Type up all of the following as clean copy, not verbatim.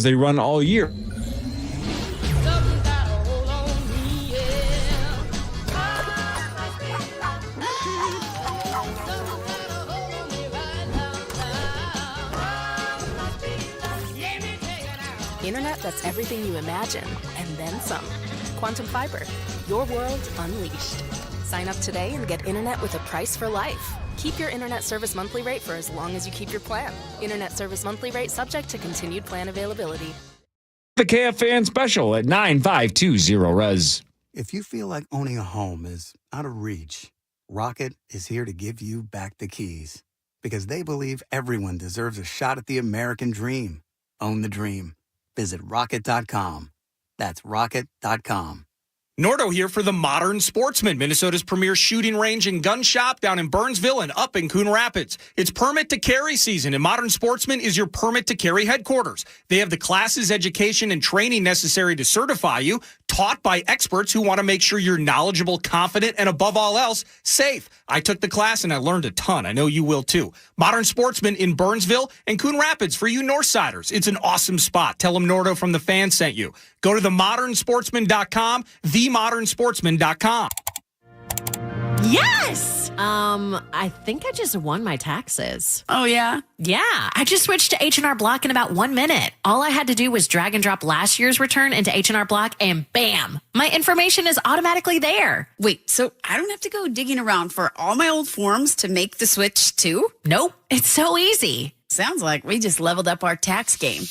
They run all year. Internet that's everything you imagine, and then some. Quantum Fiber, your world unleashed. Sign up today and get internet with a price for life. Keep your internet service monthly rate for as long as you keep your plan. Internet service monthly rate subject to continued plan availability. The KFAN special at 9520 Res. If you feel like owning a home is out of reach, Rocket is here to give you back the keys. Because they believe everyone deserves a shot at the American dream. Own the dream. Visit Rocket.com. That's Rocket.com. Nordo here for the Modern Sportsman, Minnesota's premier shooting range and gun shop down in Burnsville and up in Coon Rapids. It's permit to carry season, and Modern Sportsman is your permit to carry headquarters. They have the classes, education, and training necessary to certify you, taught by experts who want to make sure you're knowledgeable, confident, and above all else, safe. I took the class and I learned a ton. I know you will too. Modern Sportsman in Burnsville and Coon Rapids for you Northsiders. It's an awesome spot. Tell them Nordo from the fan sent you. Go to themodernsportsman.com, themodernsportsman.com. Yes! I think I just won my taxes. Oh, yeah? Yeah, I just switched to H&R Block in about 1 minute. All I had to do was drag and drop last year's return into H&R Block, and bam, my information is automatically there. Wait, so I don't have to go digging around for all my old forms to make the switch too? Nope, it's so easy. Sounds like we just leveled up our tax game.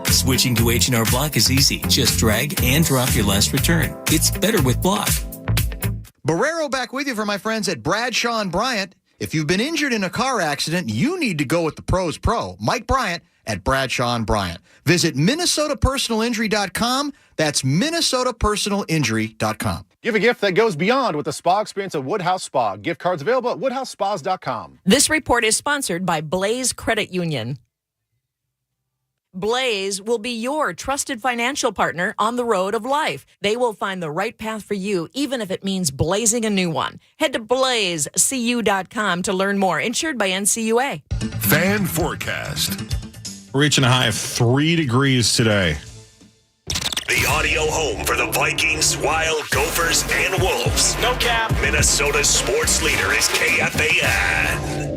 Switching to H&R Block is easy. Just drag and drop your last return. It's better with Block. Barrero back with you for my friends at Bradshaw and Bryant. If you've been injured in a car accident, you need to go with the pros pro. Mike Bryant at Bradshaw and Bryant. Visit MinnesotaPersonalInjury.com. That's MinnesotaPersonalInjury.com. Give a gift that goes beyond with the spa experience at Woodhouse Spa. Gift cards available at WoodhouseSpas.com. This report is sponsored by Blaze Credit Union. Blaze will be your trusted financial partner on the road of life. They will find the right path for you, even if it means blazing a new one. Head to blazecu.com to learn more. Insured by NCUA. Fan forecast. We're reaching a high of 3 degrees today. The audio home for the Vikings, Wild, Gophers, and Wolves. No cap. Minnesota's sports leader is KFAN.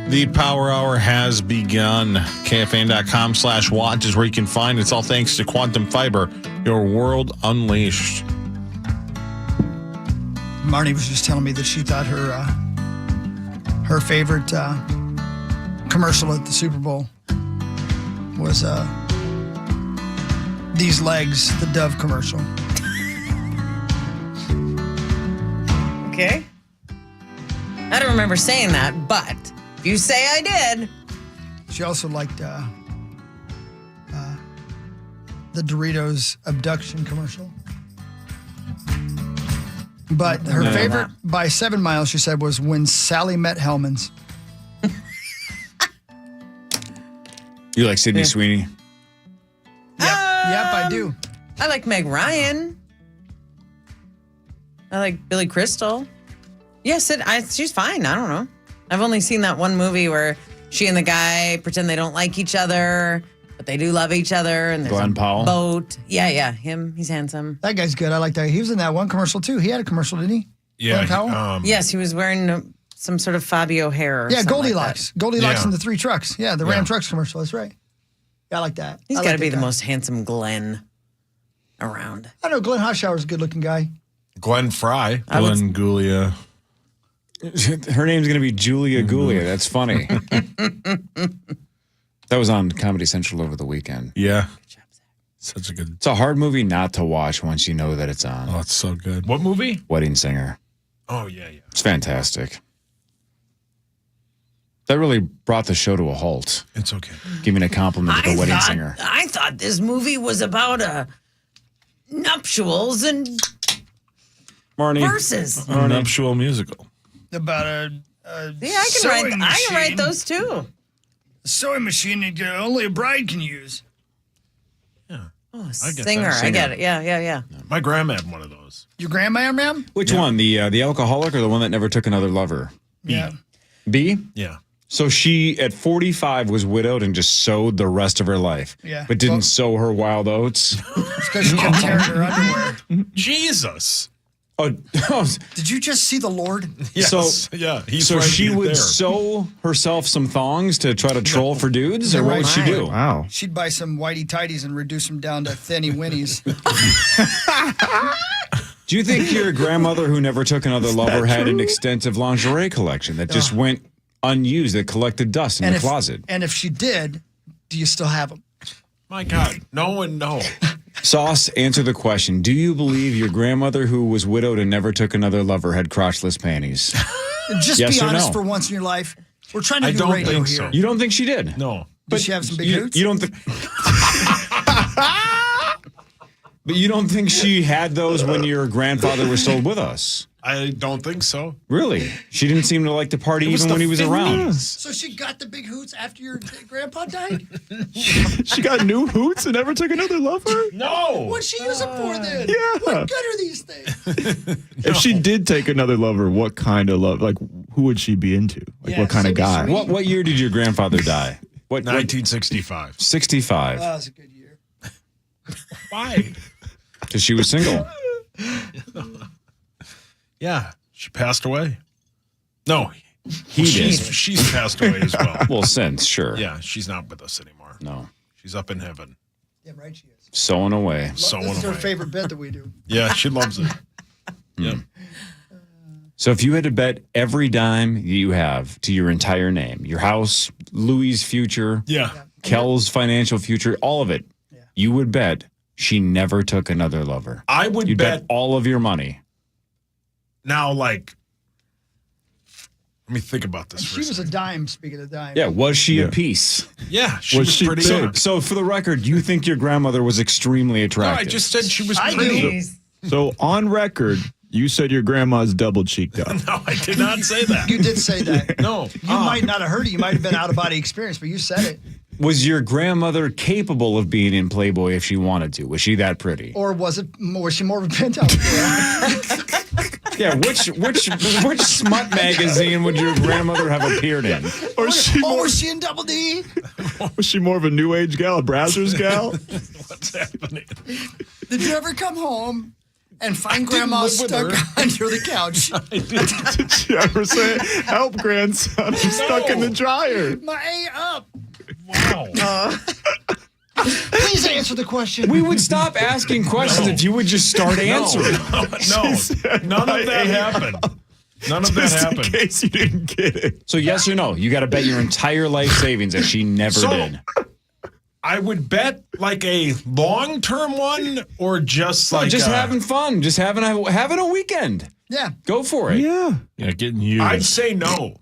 The Power Hour has begun. KFAN.com/watch is where you can find it. It's all thanks to Quantum Fiber, your world unleashed. Marnie was just telling me that she thought her favorite commercial at the Super Bowl was These Legs, the Dove commercial. Okay. I don't remember saying that, but if you say I did. She also liked the Doritos abduction commercial. But her favorite by 7 miles, she said, was When Sally Met Hellman's. You like Sydney Sweeney? Yep, I do. I like Meg Ryan. I like Billy Crystal. Yes, she's fine. I don't know. I've only seen that one movie where she and the guy pretend they don't like each other, but they do love each other. And there's Glenn Powell? Boat. Yeah, him. He's handsome. That guy's good. I like that. He was in that one commercial, too. He had a commercial, didn't he? Yeah. Glenn Powell? Yes, he was wearing some sort of Fabio hair. Yeah, Goldilocks. Like Goldilocks and the 3 trucks. Yeah, the Ram Trucks commercial. That's right. Yeah, I like that. He's got to be the most handsome Glenn around. I know Glenn Hochschauer's a good-looking guy. Glenn Fry. Glenn Gulia. Her name's going to be Julia Gulia. That's funny. That was on Comedy Central over the weekend. Yeah. Good job, Zach. Such a good... It's a hard movie not to watch once you know that it's on. Oh, it's so good. What movie? Wedding Singer. Oh, yeah. It's fantastic. That really brought the show to a halt. It's okay. Giving a compliment to the Wedding Singer. I thought this movie was about nuptials and verses. A nuptial musical. About a I can write those too. A sewing machine that only a bride can use. Yeah. Oh, singer. I get it. Yeah. My grandma had one of those. Your grandma, ma'am? Which one? The alcoholic or the one that never took another lover? Yeah. B? Yeah. So she, at 45, was widowed and just sowed the rest of her life. Yeah. But didn't sow her wild oats. It's because she kept tearing her underwear. Jesus. Oh, Did you just see the Lord? Yes. So, yeah, he's so right she would there. sew herself some thongs to try to troll for dudes, or what would she do? Wow. She'd buy some whitey tighties and reduce them down to thinny winnies. Do you think your grandmother, who never took another lover, had an extensive lingerie collection that just went unused, that collected dust in the closet? And if she did, do you still have them? My God, no and no. Sauce, answer the question. Do you believe your grandmother, who was widowed and never took another lover, had crotchless panties? Just Yes be or honest no? for once in your life. We're trying to I do don't radio think here. so. You don't think she did? No. Does she have some big you, hoots? you don't think... But you don't think she had those when your grandfather was still with us? I don't think so. Really? She didn't seem to like to party even when he was around. So she got the big hoots after your grandpa died? She got new hoots and never took another lover? No. What'd she use them for then? Yeah. What good are these things? If she did take another lover, what kind of love? Like, who would she be into? Like, Yeah, what kind of guy? What year did your grandfather die? What 1965. 65. That was a good year. Why? Because she was single. Yeah, she passed away. No, He did. she's passed away as well. Well, since, sure. Yeah, she's not with us anymore. No. She's up in heaven, Yeah, right she is. Sewing away. sewing This is her away. favorite bit that we do. Yeah, she loves it. Yeah. So if you had to bet every dime you have to your entire name, your house, Louie's future, Yeah. Kel's financial future, all of it, you would bet she never took another lover. I would You'd bet bet all of your money. now, like, let me think about this. She was a dime, speaking of dime. Yeah, was she a piece? Yeah, she Was was she pretty big? good. So for the record, you think your grandmother was extremely No, attractive? I just said she was I pretty. do. So, on record, you said your grandma's double cheeked up. No, I did not say that. You did say that. No. You might not have heard it. You might have been out of body experience, but you said it. Was your grandmother capable of being in Playboy if she wanted to? Was she that pretty? Or was she more of a penthouse girl? Yeah, which smut magazine would your grandmother have appeared in? Or was she in Double D? Was she more of a new age gal, a Brazzers gal? What's happening? Did you ever come home and find didn't grandma live with stuck her. under the couch? Did you ever say, help, grandson, I'm stuck in the dryer? My A up. Wow. Please answer the question. We would stop asking questions if you would just start answering. No, none of that happened. None of that Just in happened. case you didn't get it. So yes or no? You got to bet your entire life savings that she never So- did. I would bet like a long-term one or just like Just having fun, just having a weekend. Yeah. Go for it. Yeah. Yeah, getting used. I'd say no.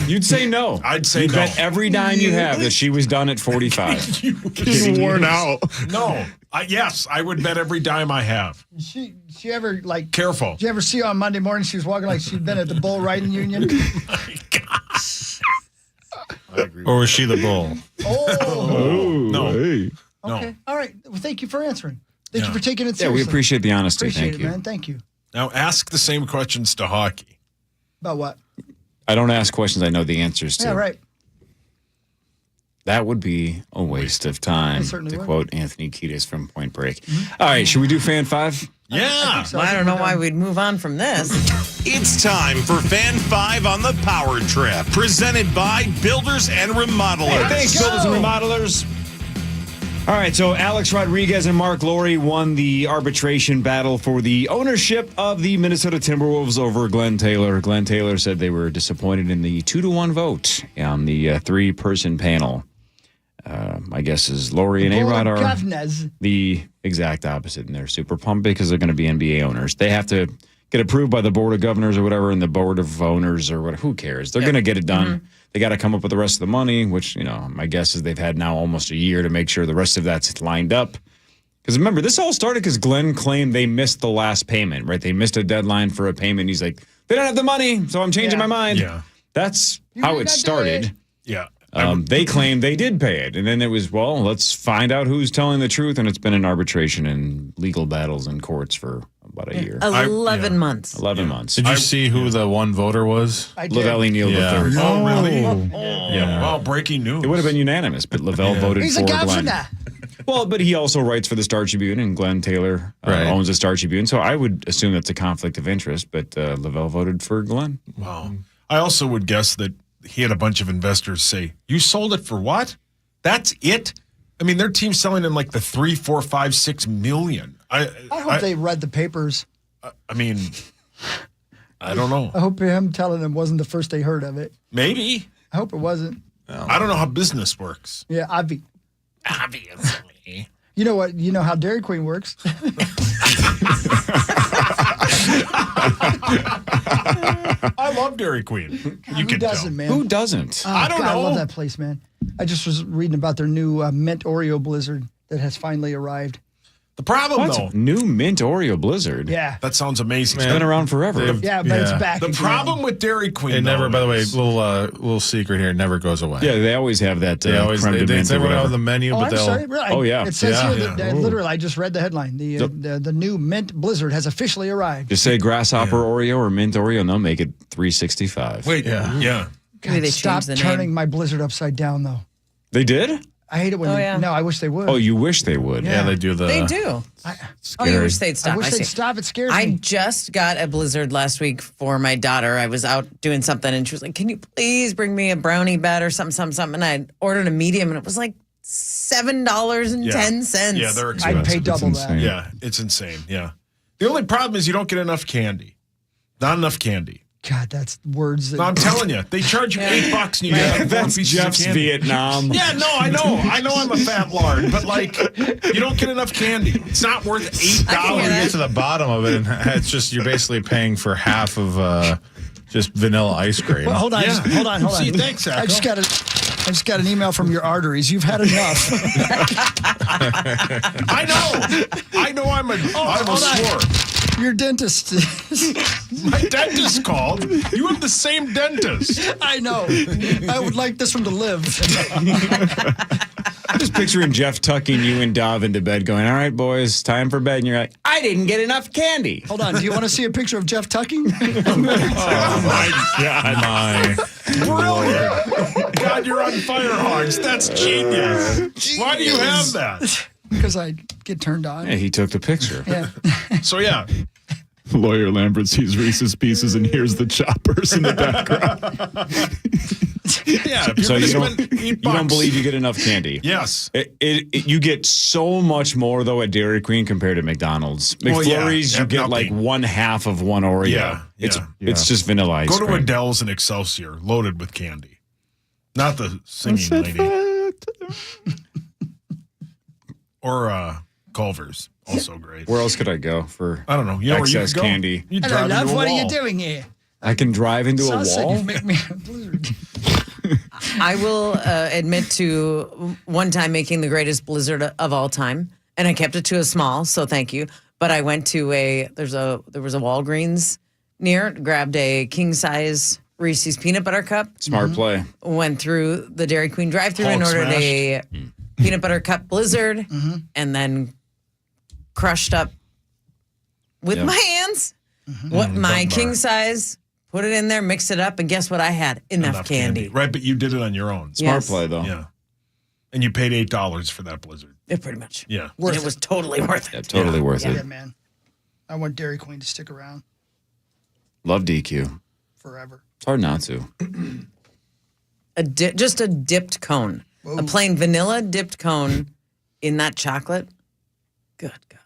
You'd say no. I'd say You'd no. bet every dime you have that she was done at 45. Getting worn out. No. Yes, I would bet every dime I have. She ever like Careful. Did you ever see her on Monday morning? She was walking like she'd been at the bull riding union. I agree. Or was she the bull? Oh. No. Hey. Okay. All right. Well, thank you for answering. Thank you for taking it Yeah, seriously. we appreciate the honesty. Appreciate Thank it, you. man. Thank you. Now ask the same questions to hockey. About what? I don't ask questions I know the answers to. Yeah, right. That would be a waste of time, It certainly to would. quote Anthony Kiedis from Point Break. All right, should we do Fan 5? Yeah. So Well, I don't know why we'd move on from this. It's time for Fan 5 on the Power Trip, presented by Builders and Remodelers. Thanks, builders and remodelers. All right, so Alex Rodriguez and Mark Laurie won the arbitration battle for the ownership of the Minnesota Timberwolves over Glenn Taylor. Glenn Taylor said they were disappointed in the 2-1 vote on the three-person panel. My guess is Laurie and A-Rod are Governors. the exact opposite, and they're super pumped because they're going to be NBA owners. They have to get approved by the board of governors or whatever, and the board of owners or whatever. Who cares? They're going to get it done. They got to come up with the rest of the money, which, my guess is they've had now almost a year to make sure the rest of that's lined up. Because remember, this all started because Glenn claimed they missed the last payment, right? They missed a deadline for a payment. He's like, they don't have the money, so I'm changing my mind. Yeah. That's how it started. Yeah. They claimed they did pay it. And then it was, let's find out who's telling the truth. And it's been an arbitration and legal battles in courts for about a year. 11 months. 11 months. Did you see who the one voter was? I did. Lavelli Neal III. Oh, really? Yeah. Well, breaking news. It would have been unanimous, but Lavelle voted He's for a Glenn. governor. Well, but he also writes for the Star Tribune, and Glenn Taylor owns the Star Tribune. So I would assume that's a conflict of interest, but Lavelle voted for Glenn. Wow. I also would guess that he had a bunch of investors say, "You sold it for what? That's it?" I mean, their team's selling in like the 3, 4, 5, 6 million. I hope they read the papers. I mean, I don't know. I hope him telling them wasn't the first they heard of it. Maybe. I hope it wasn't. I don't know how business works. Yeah, Obviously. You know what? You know how Dairy Queen works. I love Dairy Queen. Who doesn't, man? Who doesn't? Oh, I don't God, know. I love that place, man. I just was reading about their new mint Oreo blizzard that has finally arrived. The problem, though. New mint Oreo blizzard. Yeah. That sounds amazing. It's been around forever. Yeah, but it's back. The again. problem with Dairy Queen, It never, though, by the way, is- little secret here, it never goes away. Yeah, they always have that. They always creme de they mint or never whatever. have the menu, Oh, but I'm they'll. sorry. Really? Oh, yeah. It says Yeah. here that literally, I just read the headline. The new mint blizzard has officially arrived. Just say grasshopper Oreo or mint Oreo, and they'll make it $3.65. Wait, yeah. Maybe they Stop changed the turning name. my blizzard upside down, though. They did? I hate it when Oh, they. yeah. No, I wish they would. Oh, you wish they would. Yeah, they do the. They do. Oh, you wish they'd stop. I wish see. they'd stop. It scares I me. just got a blizzard last week for my daughter. I was out doing something and she was like, "Can you please bring me a brownie bed or something?" And I ordered a medium and it was like $7.10. Yeah, they're expensive. I'd pay double that. Yeah, it's insane. Yeah. The only problem is you don't get enough candy. Not enough candy. God, that's words that. No, I'm telling you, they charge you $8 and you get like 4 That's pieces Jeff's of candy. Vietnam. Yeah, no, I know. I know I'm a fat lard, but like, you don't get enough candy. It's not worth $8. You get to the bottom of it, and it's just you're basically paying for half of just vanilla ice cream. Well, hold on, hold on. See, thanks, Zach. I just got an email from your arteries. You've had enough. I know. I'm a swore. Your dentist. My dentist called. You have the same dentist. I know. I would like this one to live. I'm just picturing Jeff tucking you and Dov into bed going, all right, boys, time for bed. And you're like, I didn't get enough candy. Hold on. Do you want to see a picture of Jeff tucking? Oh, my God. Brilliant. God, you're on fire hogs. That's genius. Why do you have that? Because I get turned on. Yeah, he took the picture. Yeah. So, yeah. Lawyer Lambert sees Reese's Pieces and hears the choppers in the background. Yeah. If So you're you gonna spend you $8, don't believe you get enough candy? Yes. You get so much more, though, at Dairy Queen compared to McDonald's. Well, yeah, McFlurries, you get like nothing. 1/2 of one Oreo. Yeah, It's just vanilla ice Go to cream. Adele's and Excelsior, loaded with candy. Not the singing lady. Or Culver's, also great. Where else could I go for I don't know. You know where you excess could go? candy? You Hello, drive love. into a What are wall. you doing here? I can drive into a Said wall? you'd make me a blizzard. I will admit to one time making the greatest blizzard of all time, and I kept it to a small, so thank you. But I went to there was a Walgreens near, grabbed a king size Reese's peanut butter cup. Smart play. Went through the Dairy Queen drive-thru and Hulk ordered a peanut butter cup blizzard, and then crushed up with Yep. my hands what my king size. Put it in there, mix it up, and guess what I had? Enough candy. Right, but you did it on your own. Smart Yes. play, though. Yeah. And you paid $8 for that blizzard. Yeah, pretty much. Yeah. And it was totally worth Yeah, it. totally worth Yeah, it. man. I want Dairy Queen to stick around Love DQ. forever. It's hard not to. Just a dipped cone. A plain vanilla dipped cone in that chocolate. Good God.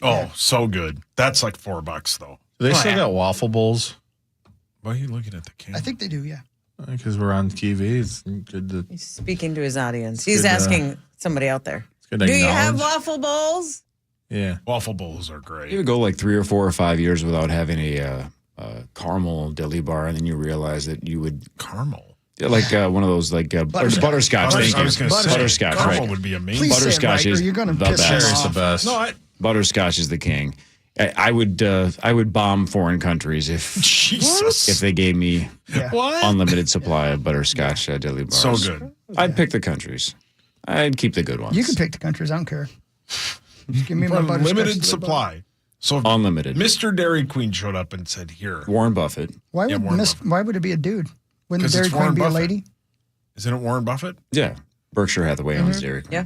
Oh, so good. That's like $4 though. Do they still yeah. got waffle bowls? Why are you looking at the camera? I think they do, yeah. Because we're on TV. It's good to. He's speaking to his audience. He's good to- asking somebody out there. It's good to Do you have acknowledge. waffle bowls? Yeah. Waffle bowls are great. You would go like 3 or 4 or 5 years without having a caramel dilly bar, and then you realize that you would Caramel. like one of those like butterscotch. Thank I was you. going to say Butterscotch, caramel right? would be amazing. Please say it Butterscotch right, or is you're gonna the piss best. us Cherry's the off. best. No, Butterscotch is the king. I would bomb foreign countries if Jesus. they gave me Yeah. What? unlimited supply of butterscotch dilly bars. So good. I'd pick the countries. I'd keep the good ones. You can pick the countries. I don't care. Just give me my butterscotch. Limited to the supply. So unlimited. Mr. Dairy Queen showed up and said, "Here, Warren Buffett." Why Yeah, would Warren Buffett. why would it be a dude? Wouldn't 'Cause Dairy it's Queen Warren be a Buffett. lady? Isn't it Warren Buffett?" Yeah, Berkshire Hathaway owns Dairy Queen. Yeah.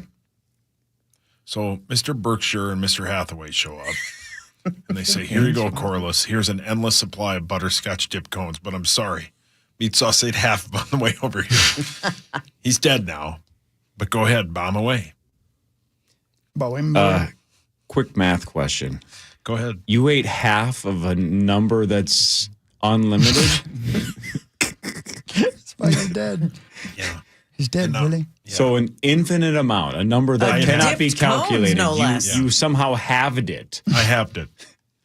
So Mr. Berkshire and Mr. Hathaway show up. And they say, "Here you go, Corliss. Here's an endless supply of butterscotch dip cones, but I'm sorry. Meat sauce ate half on the way over here. He's dead now, but go ahead, bomb away." Quick math question. Go ahead. You ate half of a number that's unlimited? That's why you're dead. Yeah. He's dead, really. So an infinite amount, a number that cannot be Dipped cones, calculated. no less. You somehow halved it. I halved it.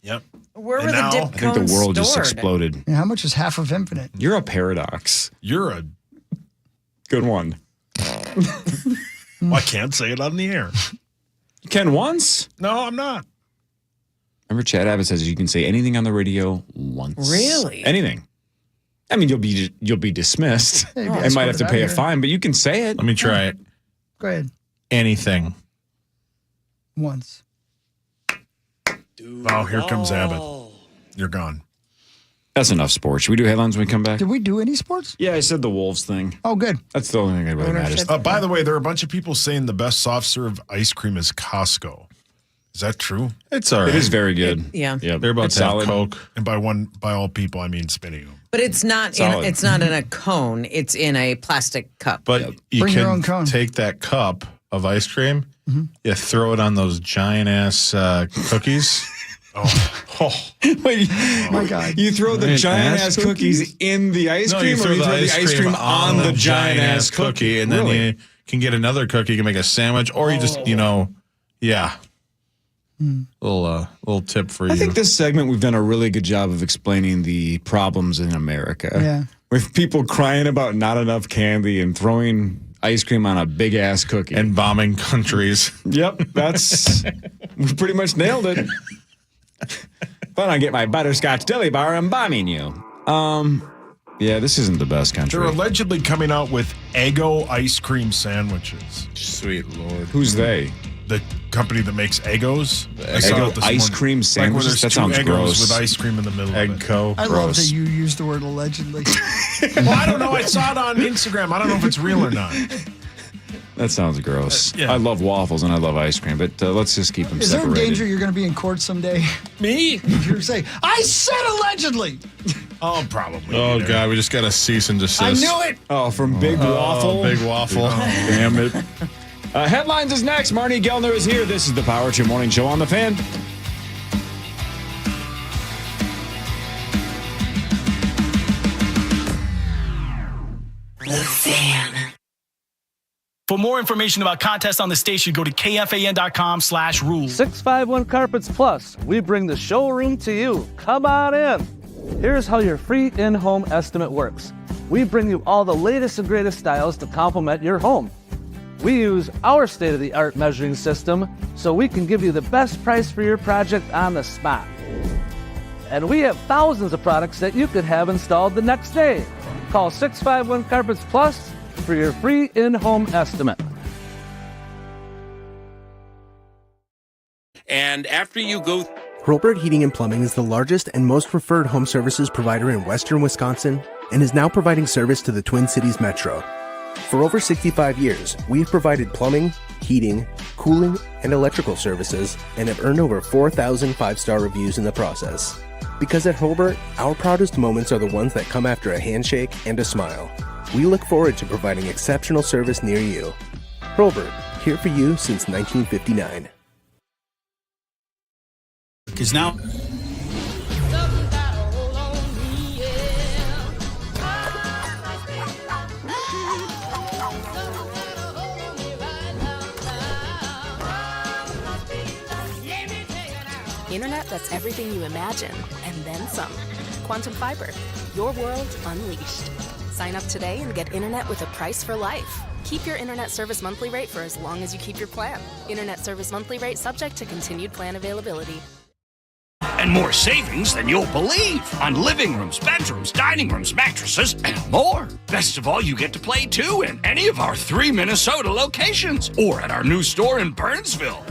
Yep. Where And were the now- dip I think cones the world just stored? exploded. Yeah, how much is half of infinite? You're a paradox. You're a... Good one. Well, I can't say it on the air. You can once? No, I'm not. Remember Chad Abbott says you can say anything on the radio once. Really? Anything. I mean, you'll be dismissed. Yeah, you'd be and might have escorted to out pay a here. fine, but you can say it. Let me try it. Go ahead. Anything. Once. Oh, here comes Abbott. You're gone. That's enough sports. Should we do headlines when we come back? Did we do any sports? Yeah, I said the Wolves thing. Oh, good. That's the only thing that really matters. By the way, there are a bunch of people saying the best soft serve ice cream is Costco. Is that true? It's all right. It is very good. Yeah. Yeah, They're about it's to have solid. Coke. And by all people, I mean Spinny. But it's not Solid. it's not in a cone. It's in a plastic cup. But you Bring your own can cone. take that cup of ice cream, you throw it on those giant ass cookies. Wait, My God. you throw the Giant giant ass ass cookies in the ice cream, or you throw the ice cream on the giant ass cookie, and then Really? you can get another cookie. You can make a sandwich, or you just yeah. Little tip for you. I think this segment we've done a really good job of explaining the problems in America. Yeah. With people crying about not enough candy and throwing ice cream on a big ass cookie. and bombing countries. Yep, we pretty much nailed it. But I get my butterscotch dilly bar, I'm bombing you. Yeah, this isn't the best country. They're allegedly coming out with Eggo ice cream sandwiches. Sweet Lord. Who's they? The company that makes Eggos. I saw Eggo it this ice morning. cream Like where sandwiches? there's That two sounds Eggos gross. with ice cream in the middle of Egg it. Co. I love that you used the word allegedly. Well, I don't know. I saw it on Instagram. I don't know if it's real or not. That sounds gross. Yeah. I love waffles and I love ice cream, but let's just keep them Is there separated. a danger you're going to be in court someday? Me? You're say, I said allegedly. Oh, probably. Oh Peter. God, we just got a cease and desist. I knew it. Oh, from Big Waffle? Big waffle. Damn it. Headlines is next. Marnie Gellner is here. This is the Power Trip Morning Show on The Fan. For more information about contests on the station, go to kfan.com/rules. 651 Carpets Plus. We bring the showroom to you. Come on in. Here's how your free in-home estimate works. We bring you all the latest and greatest styles to complement your home. We use our state-of-the-art measuring system so we can give you the best price for your project on the spot. And we have thousands of products that you could have installed the next day. Call 651 Carpets Plus for your free in-home estimate. And after you go... Hurlburt Heating and Plumbing is the largest and most preferred home services provider in western Wisconsin and is now providing service to the Twin Cities Metro. For over 65 years, we've provided plumbing, heating, cooling, and electrical services and have earned over 4,000 five-star reviews in the process. Because at Hurlburt, our proudest moments are the ones that come after a handshake and a smile. We look forward to providing exceptional service near you. Hurlburt, here for you since 1959. Because now... Internet that's everything you imagine, and then some. Quantum Fiber, your world unleashed. Sign up today and get internet with a price for life. Keep your internet service monthly rate for as long as you keep your plan. Internet service monthly rate subject to continued plan availability. And more savings than you'll believe on living rooms, bedrooms, dining rooms, mattresses, and more. Best of all, you get to play too in any of our 3 Minnesota locations or at our new store in Burnsville.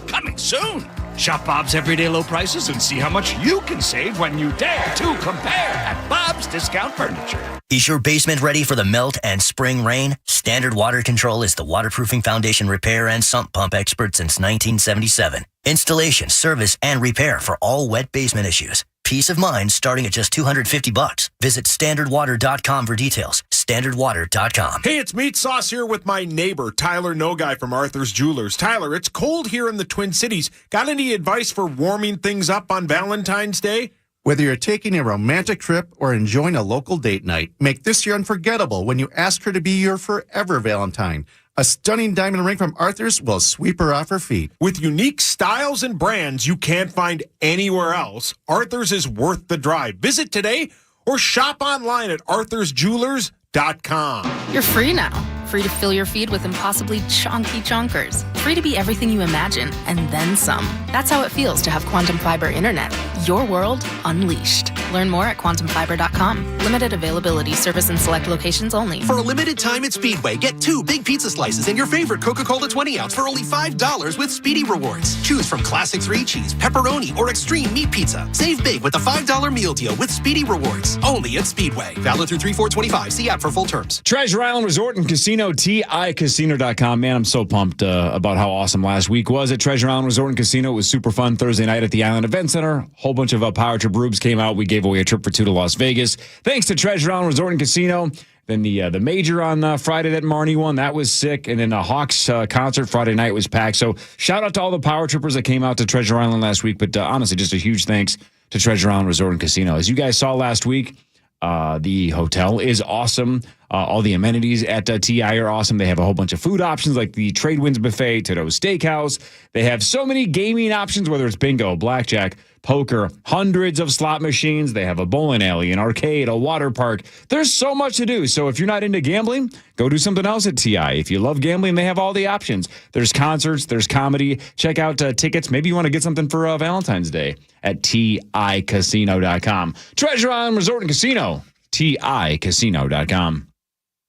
Coming soon. Shop Bob's everyday low prices and see how much you can save when you dare to compare at Bob's Discount Furniture. Is your basement ready for the melt and spring rain? Standard Water Control is the waterproofing foundation repair and sump pump expert since 1977. Installation, service, and repair for all wet basement issues. Peace of mind starting at just $250. Visit standardwater.com for details. Standardwater.com. Hey, it's Meat Sauce here with my neighbor, Tyler No Guy from Arthur's Jewelers. Tyler, it's cold here in the Twin Cities. Got any advice for warming things up on Valentine's Day? Whether you're taking a romantic trip or enjoying a local date night, make this year unforgettable when you ask her to be your forever Valentine. A stunning diamond ring from Arthur's will sweep her off her feet. With unique styles and brands you can't find anywhere else, Arthur's is worth the drive. Visit today or shop online at arthursjewelers.com. You're free now. Free to fill your feed with impossibly chunky chunkers. Free to be everything you imagine, and then some. That's how it feels to have Quantum Fiber Internet. Your world unleashed. Learn more at quantumfiber.com. Limited availability. Service in select locations only. For a limited time at Speedway, get 2 big pizza slices and your favorite Coca-Cola 20-ounce for only $5 with Speedy Rewards. Choose from classic 3-cheese, pepperoni, or extreme meat pizza. Save big with a $5 meal deal with Speedy Rewards. Only at Speedway. Valid through 3/4/25. See app for full terms. Treasure Island Resort and Casino, TICasino.com. Man, I'm so pumped about how awesome last week was at Treasure Island Resort and Casino. It was super fun Thursday night at the Island Event Center. Whole bunch of Power Trip rubes came out. We gave away a trip for 2 to Las Vegas. Thanks to Treasure Island Resort and Casino. Then the major on Friday that Marnie won. That was sick. And then the Hawks concert Friday night was packed. So shout out to all the Power Trippers that came out to Treasure Island last week. But honestly, just a huge thanks to Treasure Island Resort and Casino. As you guys saw last week, the hotel is awesome. All the amenities at TI are awesome. They have a whole bunch of food options like the Trade Winds Buffet, Tito's Steakhouse. They have so many gaming options, whether it's bingo, blackjack, poker, hundreds of slot machines. They have a bowling alley, an arcade, a water park. There's so much to do. So if you're not into gambling, go do something else at TI. If you love gambling, they have all the options. There's concerts, there's comedy. Check out tickets. Maybe you want to get something for Valentine's Day at TICasino.com. Treasure Island Resort and Casino, TICasino.com.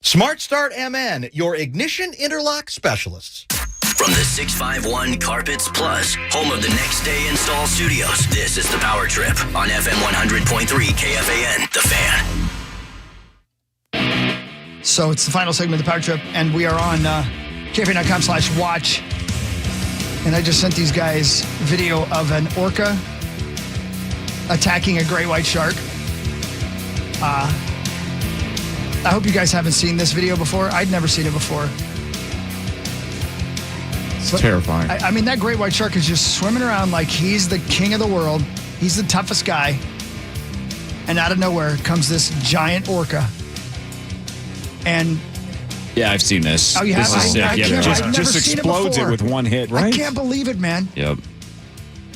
Smart Start MN, your ignition interlock specialists. From the 651 Carpets Plus, home of the Next Day Install Studios, this is the Power Trip on FM 100.3 KFAN, The Fan. So it's the final segment of the Power Trip, and we are on KFAN.com/watch. And I just sent these guys video of an orca attacking a great white shark. I hope you guys haven't seen this video before. I'd never seen it before. It's terrifying. I mean, that great white shark is just swimming around like he's the king of the world. He's the toughest guy. And out of nowhere comes this giant orca. And yeah, I've seen this. Oh, you have? This is sick. I've just explodes it with one hit, right? I can't believe it, man. Yep.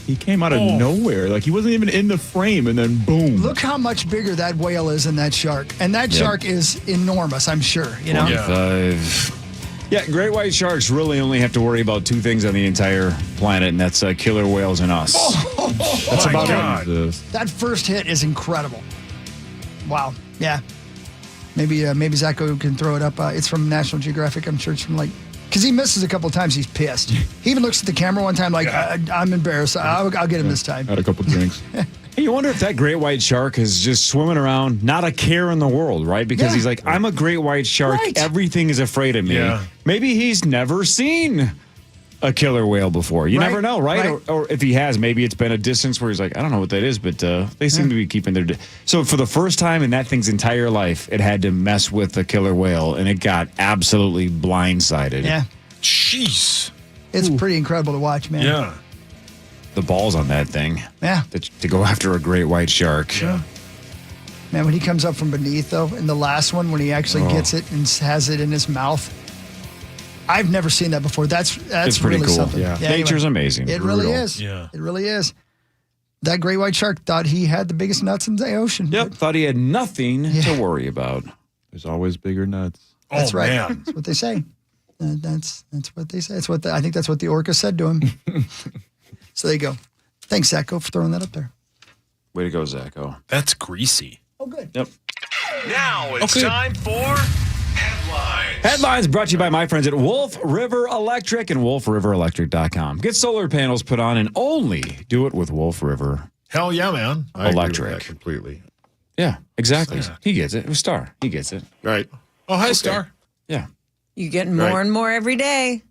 He came out of nowhere. Like, he wasn't even in the frame, and then boom. Look how much bigger that whale is than that shark. And that shark is enormous, I'm sure. You know? 45. Yeah, great white sharks really only have to worry about 2 things on the entire planet, and that's killer whales and us. That's about it. That first hit is incredible. Wow. Yeah. Maybe Zacho can throw it up. It's from National Geographic. I'm sure it's from because he misses a couple of times. He's pissed. He even looks at the camera one time like, I'm embarrassed. I'll get him this time. Had a couple drinks. Hey, you wonder if that great white shark is just swimming around, not a care in the world, right? Because he's like, I'm a great white shark. Right. Everything is afraid of me. Yeah. Maybe he's never seen a killer whale before. You never know, right? Or if he has, maybe it's been a distance where he's like, I don't know what that is, but they seem to be keeping their... So for the first time in that thing's entire life, it had to mess with the killer whale, and it got absolutely blindsided. Yeah. Jeez. It's pretty incredible to watch, man. Yeah. The balls on that thing. Yeah. To go after a great white shark. Sure. Man, when he comes up from beneath, though, in the last one, when he actually gets it and has it in his mouth, I've never seen that before. That's it's pretty really cool. something. Yeah. Nature's amazing. It really is. Yeah. It really is. That great white shark thought he had the biggest nuts in the ocean. Yep. Thought he had nothing to worry about. There's always bigger nuts. That's right. Man. That's what they say. That's what they say. That's what I think that's what the orca said to him. So there you go. Thanks, Zacho, for throwing that up there. Way to go, Zacho. That's greasy. Oh, good. Yep. Now it's time for Headlines. Headlines brought to you by my friends at Wolf River Electric and wolfriverelectric.com. Get solar panels put on and only do it with Wolf River. Hell yeah, man. I agree with Electric. that completely. Yeah, exactly. He gets it. It was Star. He gets it. Right. Oh, hi, Star. Yeah. You get more and more every day.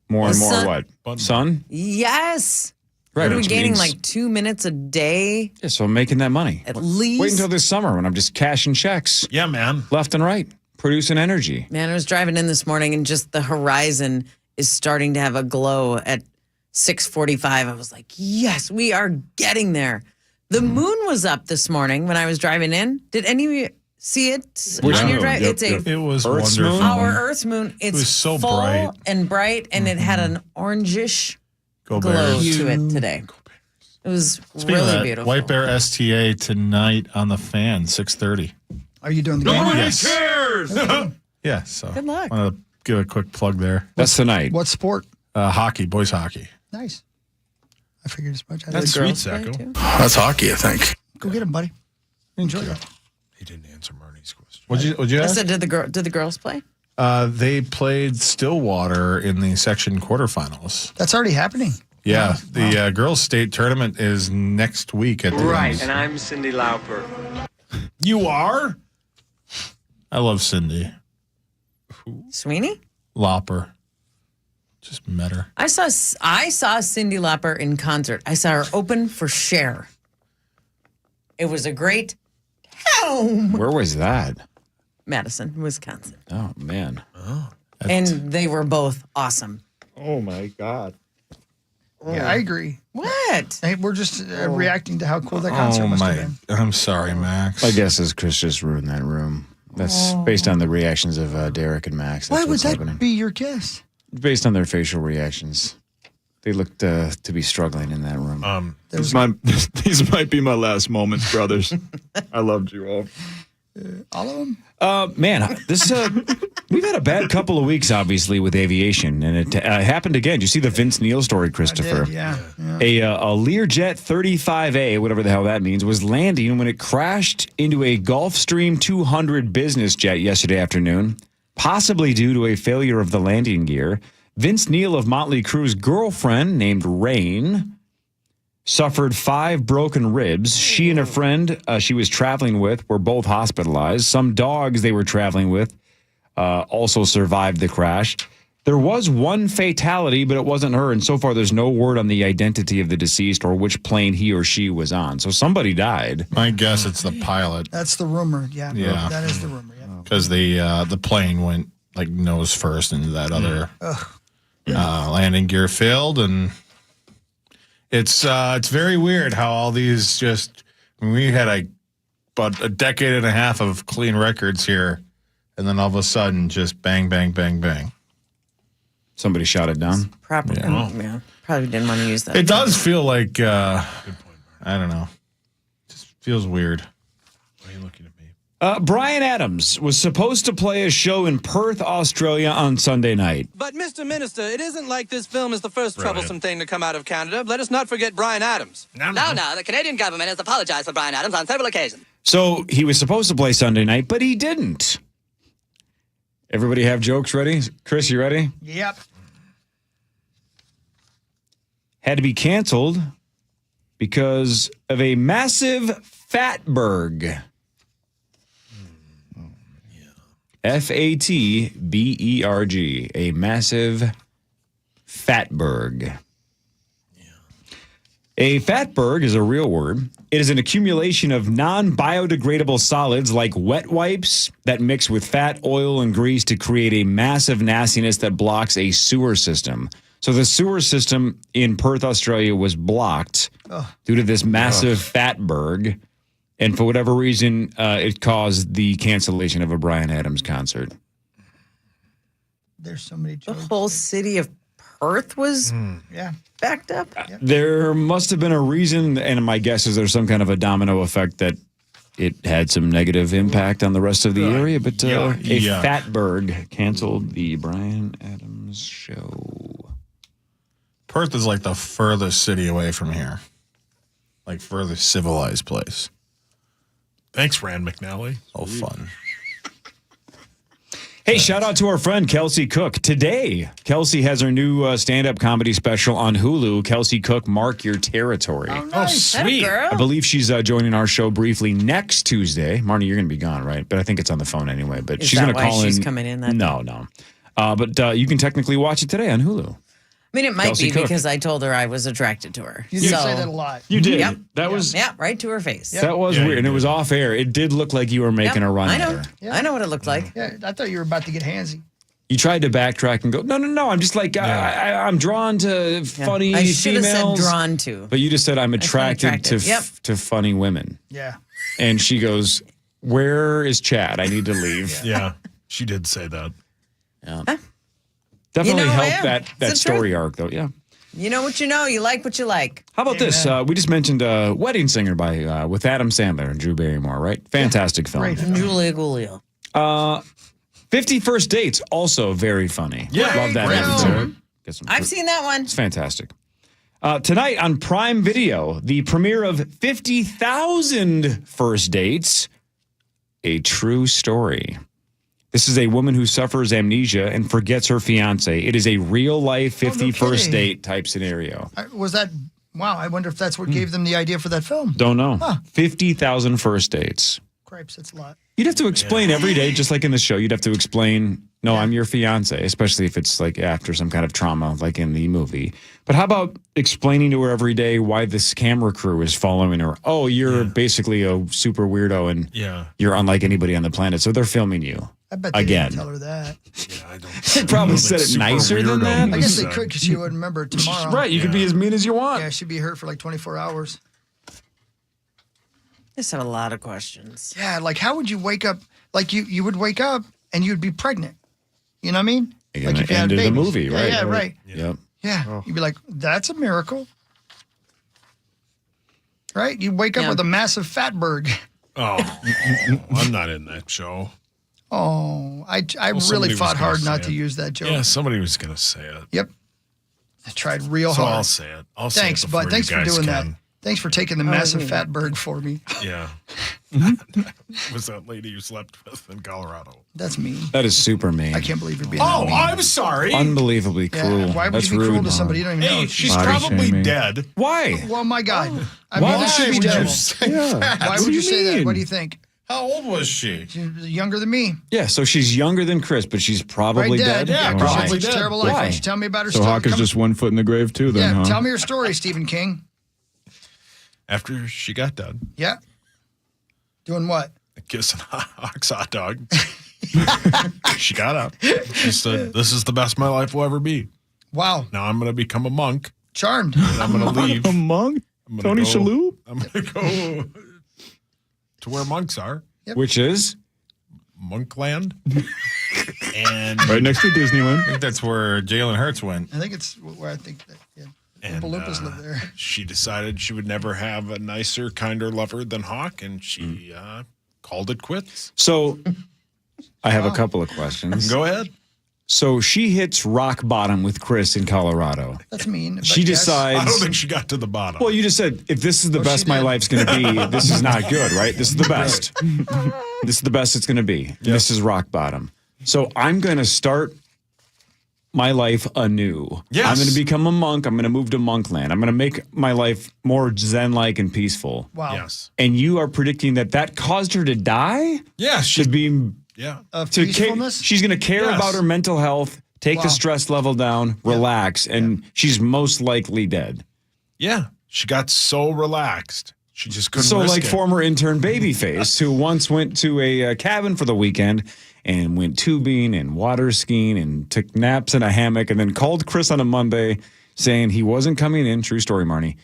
More and The more sun- what? Sun? Yes. Right, What are we which gaining means- like 2 minutes a day? Yeah, so I'm making that money. At least. Wait until this summer when I'm just cashing checks. Yeah, man. Left and right. Producing energy. Man, I was driving in this morning and just the horizon is starting to have a glow at 6:45. I was like, yes, we are getting there. The moon was up this morning when I was driving in. Did any of you see it Which on your moon? drive? Yep, It's a yep. It was Earth's wonderful. moon? our Earth's moon. It's was so full bright. and bright, and it had an orangish Go glow Bears. to it today. It was Speaking of really that, beautiful. White Bear STA tonight on the Fan, 6:30. Are you doing the game? Yes. cares. Yeah, so Good luck. want to give a quick plug there. That's tonight. What sport? Hockey, boys hockey. Nice. I figured as much. That's The sweet, girls play, Sacco. too? That's hockey, I think. Go get him, buddy. Enjoy that. He didn't answer Marnie's question. What'd you I ask? said, did the girls play? They played Stillwater in the section quarterfinals. That's already happening. Yeah, the girls' state tournament is next week at the Right, Rings. and I'm Cindy Lauper. You are? I love Cindy Sweeney? Lauper. Just met her. I saw Cyndi Lauper in concert. I saw her open for Cher. It was a great home. Where was that? Madison, Wisconsin. Oh, man. And they were both awesome. Oh, my God. Yeah, I agree. What? Hey, we're just reacting to how cool that concert Oh must have my! been. I'm sorry, Max. My guess is Chris just ruined that room. That's based on the reactions of Derek and Max. That's Why would what's that happening. be your guess? Based on their facial reactions. They looked to be struggling in that room. These might be my last moments, brothers. I loved you all. All of them? Man, this we've had a bad couple of weeks, obviously, with aviation, and it happened again. Did you see the Vince Neil story, Christopher? Yeah. A Learjet 35A, whatever the hell that means, was landing when it crashed into a Gulfstream 200 business jet yesterday afternoon, possibly due to a failure of the landing gear. Vince Neil of Motley Crue's girlfriend, named Rain, suffered 5 broken ribs. She and a friend she was traveling with were both hospitalized. Some dogs they were traveling with also survived the crash. There was one fatality, but it wasn't her. And so far, there's no word on the identity of the deceased or which plane he or she was on. So somebody died. My guess it's the pilot That's the rumor. Yeah. Yeah. That is the rumor. Yeah. because the plane went like nose first into that other landing gear failed, and it's very weird how all these we had about a decade and a half of clean records here, and then all of a sudden just bang, bang, bang, bang. Somebody shot it down. Probably, yeah. Probably didn't want to use that. It does feel like I don't know. It just feels weird. Why are you looking at me? Bryan Adams was supposed to play a show in Perth, Australia on Sunday night. But, Mr. Minister, it isn't like this film is the first troublesome thing to come out of Canada. Let us not forget Bryan Adams. No, the Canadian government has apologized for Bryan Adams on several occasions. So he was supposed to play Sunday night, but he didn't. Everybody have jokes ready? Chris, you ready? Yep. Had to be canceled because of a massive fatberg. Fatberg. A massive fatberg. A fatberg is a real word. It is an accumulation of non-biodegradable solids like wet wipes that mix with fat, oil, and grease to create a massive nastiness that blocks a sewer system. So the sewer system in Perth, Australia was blocked due to this massive fatberg. And for whatever reason, it caused the cancellation of a Bryan Adams concert. There's so many jokes. The whole city of Perth was backed up. There must have been a reason, and my guess is there's some kind of a domino effect that it had some negative impact on the rest of the area. But a fatberg canceled the Bryan Adams show. Perth is like the furthest city away from here, like furthest civilized place. Thanks, Rand McNally. Oh, fun. Hey, shout out to our friend Kelsey Cook. Today, Kelsey has her new stand-up comedy special on Hulu. Kelsey Cook, Mark Your Territory. Oh, nice. Sweet. I believe she's joining our show briefly next Tuesday. Marnie, you're going to be gone, right? But I think it's on the phone anyway. But Is she's that going to why call in. she's coming in that No. But you can technically watch it today on Hulu. I mean, it might Kelsey be Cook. because I told her I was attracted to her. You did say that a lot. You did. Yep. That was right to her face. that was weird, and it was off air. It did look like you were making a run I at know. her. I know what it looked like. Yeah, I thought you were about to get handsy. You tried to backtrack and go, no. I'm just like, I'm drawn to funny I should have females. said drawn to. But you just said, I'm attracted to Yep. to funny women. Yeah. And she goes, where is Chad? I need to leave. Yeah, she did say that. Yeah. Definitely You know, helped yeah, that it's the story truth. arc, though. Yeah. You know what you know. You like what you like. How about this? We just mentioned Wedding Singer by with Adam Sandler and Drew Barrymore, right? Fantastic film. Great. Julia Gulia. 50 First Dates, also very funny. Yeah. Love that Great movie, film. too. Get some I've seen that one. It's fantastic. Tonight on Prime Video, the premiere of 50,000 First Dates, a true story. This is a woman who suffers amnesia and forgets her fiance. It is a real-life 50 first date type scenario. Was that... Wow, I wonder if that's what gave them the idea for that film. Don't know. Huh. 50,000 first dates. Cripes, that's a lot. You'd have to explain every day, just like in the show. You'd have to explain, no, I'm your fiance, especially if it's like after some kind of trauma, like in the movie. But how about explaining to her every day why this camera crew is following her? Oh, you're basically a super weirdo and you're unlike anybody on the planet, so they're filming you. I bet they again. didn't tell her that. Yeah, I don't. They probably said it nicer than that. I guess they could because she wouldn't remember it tomorrow. Right, you could be as mean as you want. Yeah, she'd be hurt for like 24 hours. Just have a lot of questions. Yeah, like how would you wake up? Like you would wake up and you'd be pregnant. You know what I mean? Like if you had end of the babies. movie, Yeah, right? yeah, right. Yep. Yeah, you'd be like, that's a miracle. Right? You wake up Yeah. with a massive fatberg. Oh, I'm not in that show. Oh, I Well, really somebody was fought gonna hard say not it. to use that joke. Yeah, somebody was going to say it. Yep. I tried real So hard. I'll say it. I'll say Thanks, it before bud. Thanks you for guys doing can. that. Thanks for taking the massive fatberg for me. Yeah. Was that lady you slept with in Colorado? That's mean. That is super mean. I can't believe you're being Oh, that mean. I'm sorry. Unbelievably Yeah, cruel. why would That's you be rude. cruel to somebody you don't even know? Hey, she's Body probably shaming. dead. Why? Well, my God. I Why mean, this should be would you terrible. say Yeah. that? Why What would do you you say that? mean? What do you think? How old was she? She's younger than me. Yeah, so she's younger than Chris, but she's probably Right, dead. Yeah, Yeah, because probably she had such a dead. terrible life. Why? Why don't you tell me about her So story? Hawk is Come- just 1 foot in the grave too, then, yeah, huh? tell me your story, Stephen King. After she got done Yeah. Doing what? kissing Hawk's hot dog, she got up. She said, "This is the best my life will ever be. Wow. Now I'm going to become a monk. Charmed. And I'm going to leave. A monk? I'm gonna Tony go- Shalhoub? I'm going to go to where monks are, Which is? Monkland. And Right next to Disneyland. I think that's where Jalen Hurts went. I think it's where I think that, yeah. And, Baloopas live there. She decided she would never have a nicer, kinder lover than Hawk, and she called it quits. So I have a couple of questions. Go ahead. So she hits rock bottom with Chris in Colorado. That's mean. but She yes. decides. I don't think she got to the bottom. Well, you just said if this is the best she my did. life's going to be, this is not good, right? This is the best. This is the best it's going to be. This is rock bottom. So I'm going to start my life anew. Yes. I'm going to become a monk. I'm going to move to Monkland. I'm going to make my life more Zen-like and peaceful. Wow. Yes. And you are predicting that that caused her to die? Yeah. To be Yeah. Of to peacefulness? she's going to care Yes. about her mental health, take the Wow. stress level down, relax, and she's most likely dead. Yeah. She got so relaxed. She just couldn't So, risk like it. former intern Babyface, who once went to a cabin for the weekend and went tubing and water skiing and took naps in a hammock, and then called Chris on a Monday saying he wasn't coming in. True story, Marnie,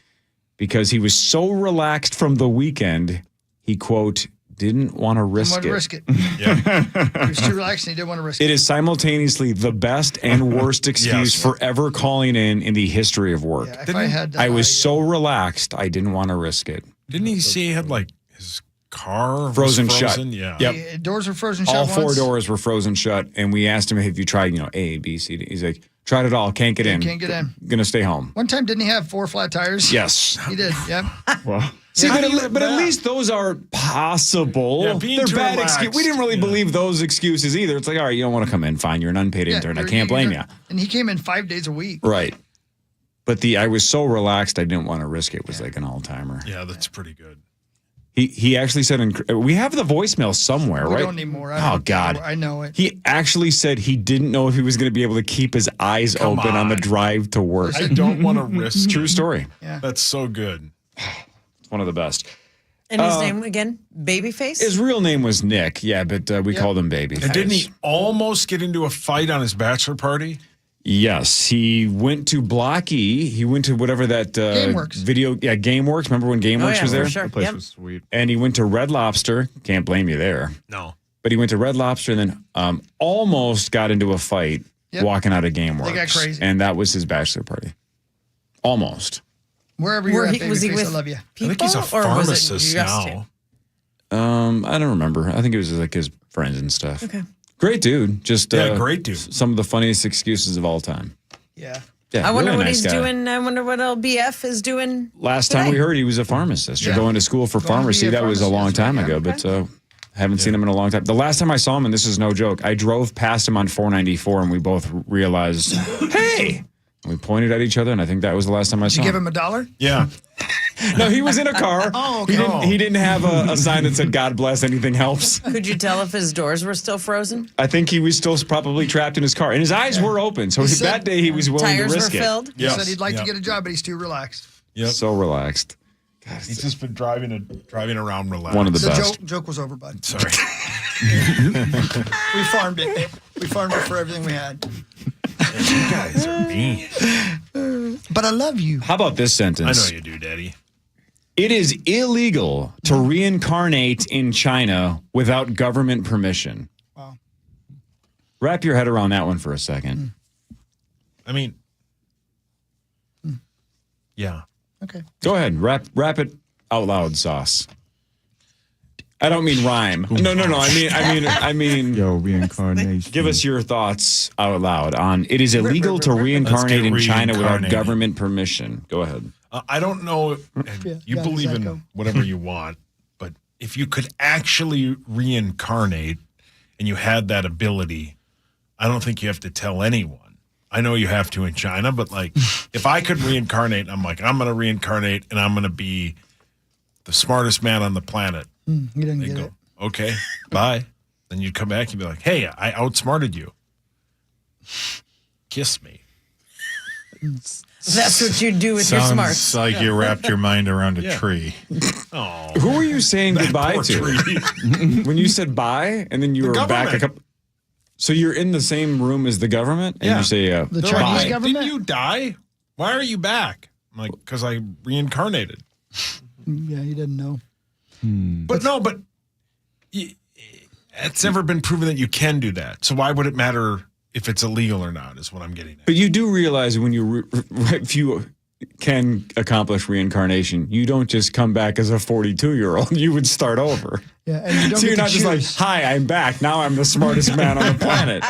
because he was so relaxed from the weekend, he quote didn't want to Didn't risk want it. to risk it. Yeah. He was too relaxed and he didn't want to risk It it. is simultaneously the best and worst excuse Yes. for ever calling in the history of work. Yeah, if I had I was so relaxed, I didn't want to risk it. Didn't he say he had like his car was Frozen shut. Yeah. Yep. The doors were frozen shut All four once. doors were frozen shut, and we asked him if you tried, A, B, C, D. He's like, tried it all, can't get in. Can't get in. Gonna stay home. One time, didn't he have 4 flat tires? Yes. He did, yep. Well, See, How do you but at laugh? least those are possible. Yeah, being They're too bad relaxed. excuses. We didn't really believe those excuses either. It's like, all right, you don't want to come in. Fine, you're an unpaid intern. I can't blame you. And he came in 5 days a week. Right. But I was so relaxed, I didn't want to risk it. It was like an all-timer. Yeah, that's pretty good. He actually said, we have the voicemail somewhere, We right? don't need more. Oh, God. I know it. He actually said he didn't know if he was going to be able to keep his eyes open on the drive to work. I don't want to risk. True story. Yeah. That's so good. It's one of the best. And his name again? Babyface? His real name was Nick, yeah, but we called him Babyface. And didn't he almost get into a fight on his bachelor party? Yes, he went to Block E. He went to whatever that GameWorks. GameWorks. Remember when GameWorks was there? Sure. The place Yep. was sweet. And he went to Red Lobster. Can't blame you there. No. But he went to Red Lobster and then almost got into a fight walking out of GameWorks. They got crazy. And that was his bachelor party. Almost. Wherever you're at, was he Babyface, with I love you. people? I think he's a or was it pharmacist just now. him? I don't remember. I think it was like his friends and stuff. Okay. Great dude. Just great dude. Some of the funniest excuses of all time. Yeah. Yeah, I wonder really what nice he's guy. doing. I wonder what LBF is doing. Last time we heard he was a pharmacist. You're going to school for Going to be pharmacy. a That was a pharmacist, long time right, ago, but haven't seen him in a long time. The last time I saw him, and this is no joke, I drove past him on 494 and we both realized, hey! And we pointed at each other, and I think that was the last time I Did saw you give him. him $1? Yeah. No, he was in a car. Oh, okay. He didn't have a sign that said, God bless, anything helps. Could you tell if his doors were still frozen? I think he was still probably trapped in his car, and his eyes were open. So He said that day he was willing to Tires were risk it. filled? He said he'd like to get a job, but he's too relaxed. Yep. So relaxed. He's just been driving around relaxed. One of the The best. joke was over, bud. Sorry. We farmed it. We farmed it for everything we had. You guys are mean. But I love you. How about this I sentence? know you do, Daddy. It is illegal to reincarnate in China without government permission. Wow. Wrap your head around that one for a second. I mean, yeah. Okay. Go ahead. Wrap it out loud, Sauce. I don't mean rhyme. No. I mean. Yo, reincarnation. Give us your thoughts out loud on it is illegal to reincarnate in China without reincarnated. government permission. Go ahead. I don't know. And you believe in whatever you want, but if you could actually reincarnate and you had that ability, I don't think you have to tell anyone. I know you have to in China, but like if I could reincarnate, I'm like, I'm going to reincarnate and I'm going to be the smartest man on the planet. You didn't They get go, it. okay, bye. Then you'd come back and be like, hey, I outsmarted you. Kiss me. That's what you do with your smarts. Sounds like you wrapped your mind around a tree. Oh, Who were you saying goodbye poor to? tree. When you said bye and then you were back a government. couple. So you're in the same room as the government and Yeah. you say The They're Chinese like, government? didn't you die? Why are you back? I'm like, because I reincarnated. Yeah, he didn't know. But no, but it's never been proven that you can do that. So why would it matter if it's illegal or not? Is what I'm getting at. But you do realize when if you can accomplish reincarnation, you don't just come back as a 42-year-old. You would start over. Yeah, and you don't So you're get not to just like, choose. hi, I'm back. Now I'm the smartest man on the planet.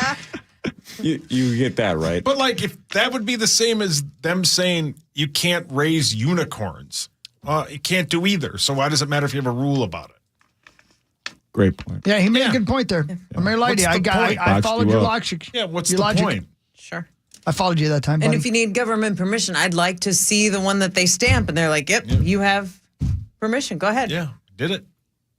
You get that, right? But like, if that would be the same as them saying you can't raise unicorns, you can't do either. So why does it matter if you have a rule about it? Great point. Yeah, he made a good point there. I'm going to lie to you. What's the point? I followed you your up. logic. Yeah, what's your the logic. point? Sure. I followed you that time, And buddy. if you need government permission, I'd like to see the one that they stamp, and they're like, "Yep, you have permission. Go ahead." Yeah, did it.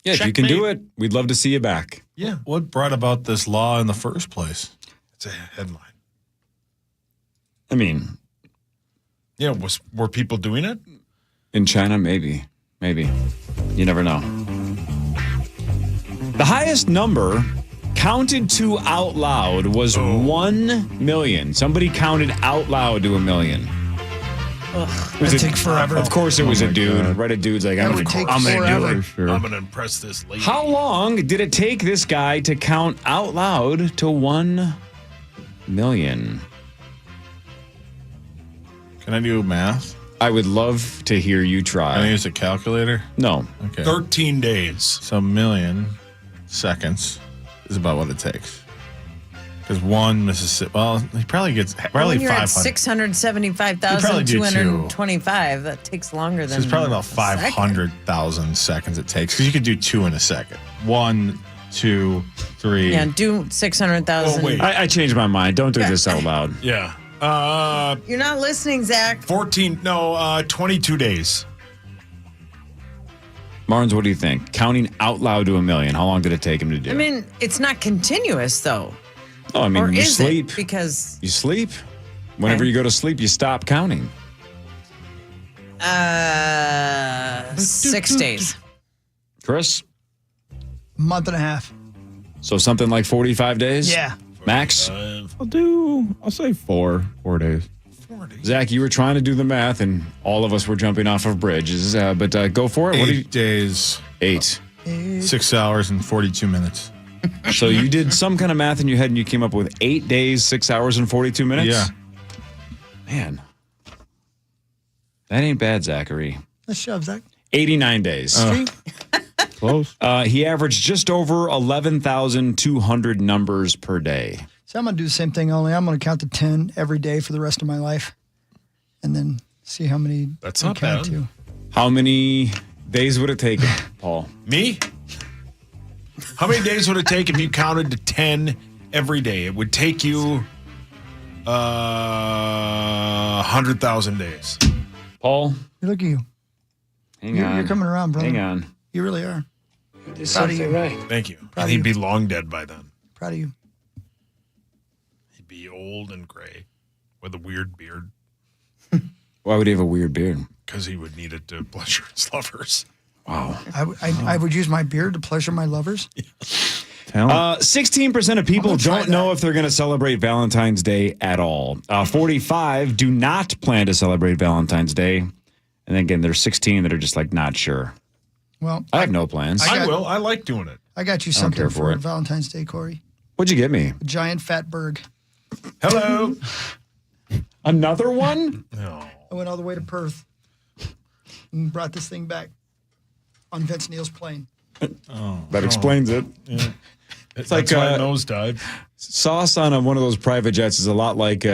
Yeah, if you can do it, we'd love to see you back. Yeah. What brought about this law in the first place? It's a headline. I mean, Yeah, were people doing it? in China, maybe. You never know. The highest number counted to out loud was 1 million. Somebody counted out loud to 1 million. That'd take forever. Of course, it was Oh a my dude. God. Right, a dude's like, That I'm would gonna take do forever. it. Sure. I'm gonna impress this lady. How long did it take this guy to count out loud to 1 million? Can I do math? I would love to hear you Can I try. use a calculator? No. Okay. 13 days. So 1 million seconds is about what it takes. Because one Mississippi, well, he probably gets When you're 500. at 675,225, that takes longer than. So it's probably about a second. 500,000 seconds it takes because you could do 2 in a second. 1, 2, 3. Yeah, do 600,000. Oh, wait. I changed my mind. Don't do this out loud. Yeah. You're not listening, Zach. 22 days. Marnes, what do you think? Counting out loud to 1 million. How long did it take him to do? I mean, it's not continuous, though. Oh, I mean, Or you is sleep. it? Because You sleep. Whenever you go to sleep, you stop counting. 6 days. Chris? Month and a half. So something like 45 days? Yeah. Max? I'll say 4 days. Zach, you were trying to do the math, and all of us were jumping off of bridges. But go for it. 8 days. 8. 6 hours and 42 minutes. So you did some kind of math in your head, and you came up with 8 days, 6 hours, and 42 minutes? Yeah. Man. That ain't bad, Zachary. Let's shove, Zach. 89 days. Close. He averaged just over 11,200 numbers per day. So I'm going to do the same thing, only I'm going to count to 10 every day for the rest of my life. And then see how many That's I not count bad. to. How many days would it take, Paul? Me? How many days would it take if you counted to 10 every day? It would take you 100,000 days. Paul? Look at you. Hang You're on. coming around, brother. Hang on. You really are. There's Proud of something you. right. Thank you. Proud And of he'd you. be long dead by then. Proud of you. He'd be old and gray with a weird beard Why would he have a weird beard? because he would need it to pleasure his lovers. Wow. I would use my beard to pleasure my lovers. 16% of people I'm gonna try don't know if they're going to celebrate Valentine's Day at all. 45 do not plan to celebrate Valentine's Day. And then again, there's 16 that are just like not sure. Well, I have no plans. I will. I like doing it. I got you I don't something care for for it. Valentine's Day, Corey. What'd you get me? A giant fat berg. Hello. Another one? No. I went all the way to Perth and brought this thing back on Vince Neil's plane. That explains it. Yeah. It's That's like why I nosedive. sauce on one of those private jets is a lot like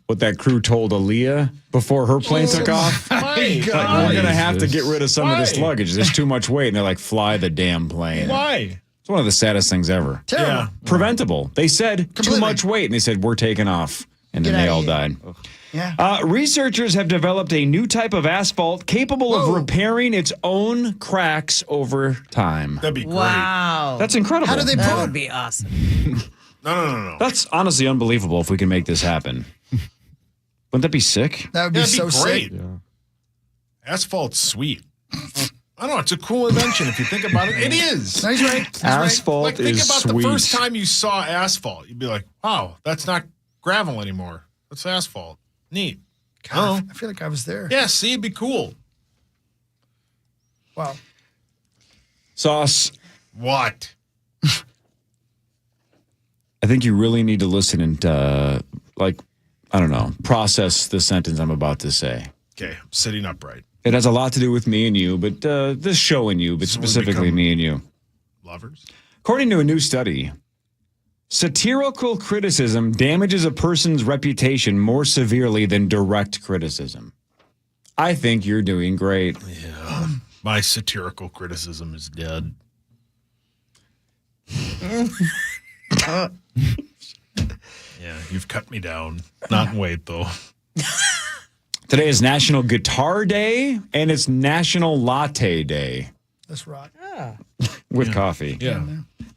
what that crew told Aaliyah before her plane took off. My Like, God. we're going to have to get rid of some of this Why? luggage. There's too much weight. And they're like, fly the damn plane. Why? It's one of the saddest things ever. Terrible. Yeah. Preventable. They said too Completely. much weight, and they said, we're taking off. And then Get they outta all here. died. Yeah. Researchers have developed a new type of asphalt capable of Whoa. repairing its own cracks over time. That'd be great. Wow. That's incredible. How do they that prove would be awesome. No. That's honestly unbelievable if we can make this happen. Wouldn't that be sick? That would be That'd so be sick. great. Asphalt's sweet. I don't know. It's a cool invention if you think about it. It is. No, he's right. He's right. Asphalt Like, think is about sweet. the first time you saw asphalt. You'd be like, wow, that's not gravel anymore. That's asphalt. Neat. God, I feel like I was there. Yeah, see, it'd be cool. Wow. Sauce, What? I think you really need to listen and, I don't know, process the sentence I'm about to say. Okay, I'm sitting upright. It has a lot to do with me and you, but this show and you, but So we specifically become- me and you. Lovers? According to a new study, satirical criticism damages a person's reputation more severely than direct criticism. I think you're doing great. Yeah. My satirical criticism is dead. Yeah, you've cut me down. Not in weight, though. Today is National Guitar Day, and it's National Latte Day That's right. with coffee. Yeah.